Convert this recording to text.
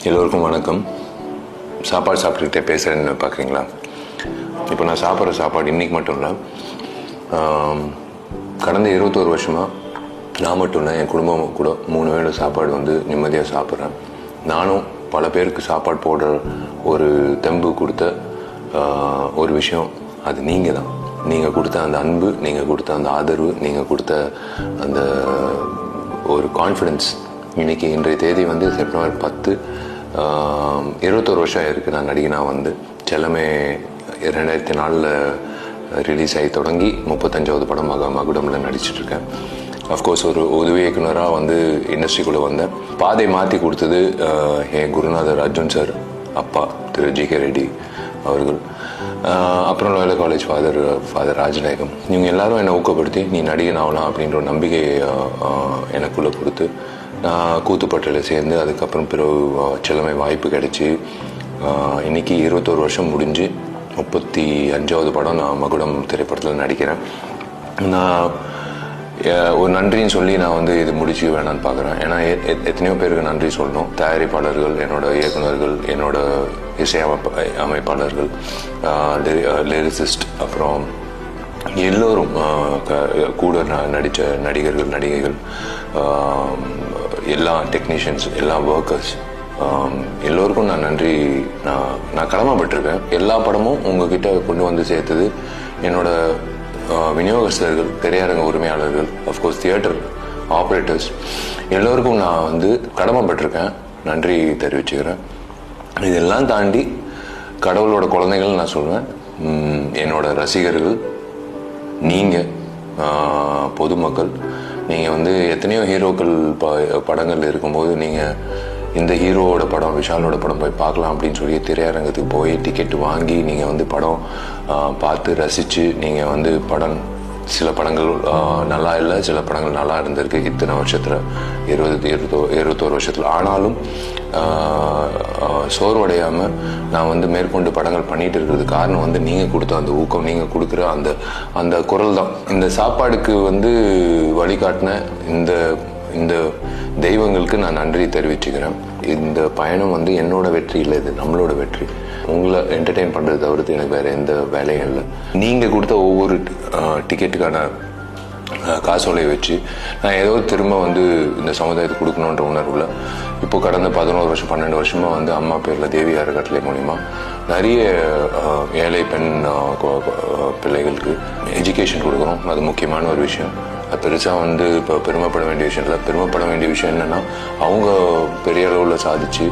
எல்லோருக்கும் வணக்கம். சாப்பாடு சாப்பிட்டுக்கிட்டே பேசுகிறேன்னு பார்க்குறீங்களா? இப்போ நான் சாப்பிட்ற சாப்பாடு இன்றைக்கி மட்டும் இல்லை, கடந்த 21 வருஷமாக நான் மட்டும் இல்லை, என் குடும்பம் கூட 3 வேளை சாப்பாடு வந்து நிம்மதியாக சாப்பிட்றேன். நானும் பல பேருக்கு சாப்பாடு போடுற ஒரு தெம்பு கொடுத்த ஒரு விஷயம் அது நீங்கள் தான். நீங்கள் கொடுத்த அந்த அன்பு, நீங்கள் கொடுத்த அந்த ஆதரவு, நீங்கள் கொடுத்த அந்த ஒரு கான்ஃபிடென்ஸ். இன்றைய தேதி வந்து செப்டம்பர் 10, 21 வருஷம் இருக்குது நான் நடிகனாக வந்து. செல்லமே 2004 ரிலீஸ் ஆகி தொடங்கி 35வது படம் மகுடமில் நடிச்சிட்ருக்கேன். அஃப்கோர்ஸ் ஒரு உதவி இயக்குனராக வந்து இண்டஸ்ட்ரிக்குள்ளே வந்தேன். பாதை மாற்றி கொடுத்தது என் குருநாதர் அர்ஜுன் சார், அப்பா திரு ஜி கே ரெட்டி அவர்கள், அப்புறம் லோயலா காலேஜ் ஃபாதர் ராஜநாயகம். இவங்க எல்லாரும் என்னை ஊக்கப்படுத்தி நீ நடிகன் ஆகலாம் அப்படின்ற ஒரு நம்பிக்கையை எனக்குள்ளே கொடுத்து நான் கூத்துப்பட்டில் சேர்ந்து அதுக்கப்புறம் பிறகு செல்லமை வாய்ப்பு கிடைச்சி இன்றைக்கி 21 வருஷம் முடிஞ்சு 35வது படம் நான் மகுடம் திரைப்படத்தில் நடிக்கிறேன். நான் ஒரு நன்றின்னு சொல்லி நான் வந்து இது முடிச்சு வேணான்னு பார்க்குறேன். ஏன்னா எத்தனையோ பேருக்கு நன்றி சொல்லணும். தயாரிப்பாளர்கள், என்னோட இயக்குநர்கள், என்னோட இசை அமைப்பாளர்கள், லிரிசிஸ்ட், அப்புறம் எல்லோரும் கூட நடித்த நடிகர்கள், நடிகைகள், எல்லா டெக்னீஷியன்ஸ், எல்லா ஒர்க்கர்ஸ், எல்லோருக்கும் நான் நன்றி நான் கடமைப்பட்டிருக்கேன். எல்லா படமும் உங்ககிட்ட கொண்டு வந்து சேர்த்தது என்னோட விநியோகஸ்தர்கள், திரையரங்க உரிமையாளர்கள், அஃப்கோர்ஸ் தியேட்டர் ஆப்ரேட்டர்ஸ், எல்லோருக்கும் நான் வந்து கடமைப்பட்டிருக்கேன். நன்றி தெரிவிச்சுக்கிறேன். இதெல்லாம் தாண்டி கடவுளோட குழந்தைகள் நான் சொல்வேன். என்னோட ரசிகர்கள், நீங்கள் பொதுமக்கள், நீங்கள் வந்து எத்தனையோ ஹீரோக்கள் படங்கள் இருக்கும்போது நீங்கள் இந்த ஹீரோவோட படம், விஷாலோட படம் போய் பார்க்கலாம் அப்படின்னு சொல்லி திரையரங்கத்துக்கு போய் டிக்கெட்டு வாங்கி நீங்கள் வந்து படம் பார்த்து ரசித்து நீங்கள் வந்து சில படங்கள் நல்லா இல்லை, சில படங்கள் நல்லா இருந்திருக்கு இத்தனை வருஷத்தில், 21 வருஷத்தில். ஆனாலும் சோர்வடையாமல் நான் வந்து மேற்கொண்டு படங்கள் பண்ணிகிட்டு இருக்கிறது காரணம் வந்து நீங்கள் கொடுத்த அந்த ஊக்கம், நீங்கள் கொடுக்குற அந்த குரல் தான். இந்த சாப்பாடுக்கு வந்து வழிகாட்டின இந்த தெய்வங்களுக்கு நான் நன்றி தெரிவிச்சுக்கிறேன். இந்த பயணம் வந்து என்னோட வெற்றி இல்லை, இது நம்மளோட வெற்றி. உங்களை என்டர்டெயின் பண்ணுறது தவிர்த்து எனக்கு வேறு எந்த வேலையும் இல்லை. நீங்கள் கொடுத்த ஒவ்வொரு டிக்கெட்டுக்கான காசோலையை வச்சு நான் ஏதோ திரும்ப வந்து இந்த சமுதாயத்துக்கு கொடுக்கணுன்ற உணர்வில் இப்போ கடந்த 11 வருஷம் 12 வருஷமாக வந்து அம்மா பேரில் தேவி அறக்கட்டளை மூலிமா நிறைய ஏழை பெண் பிள்ளைகளுக்கு எஜுகேஷன் கொடுக்குறோம். அது முக்கியமான ஒரு விஷயம். அது பெருசாக வந்து இப்போ பெருமைப்பட வேண்டிய விஷயம் இல்லை. பெருமைப்பட வேண்டிய விஷயம் என்னென்னா அவங்க பெரிய அளவில் சாதிச்சு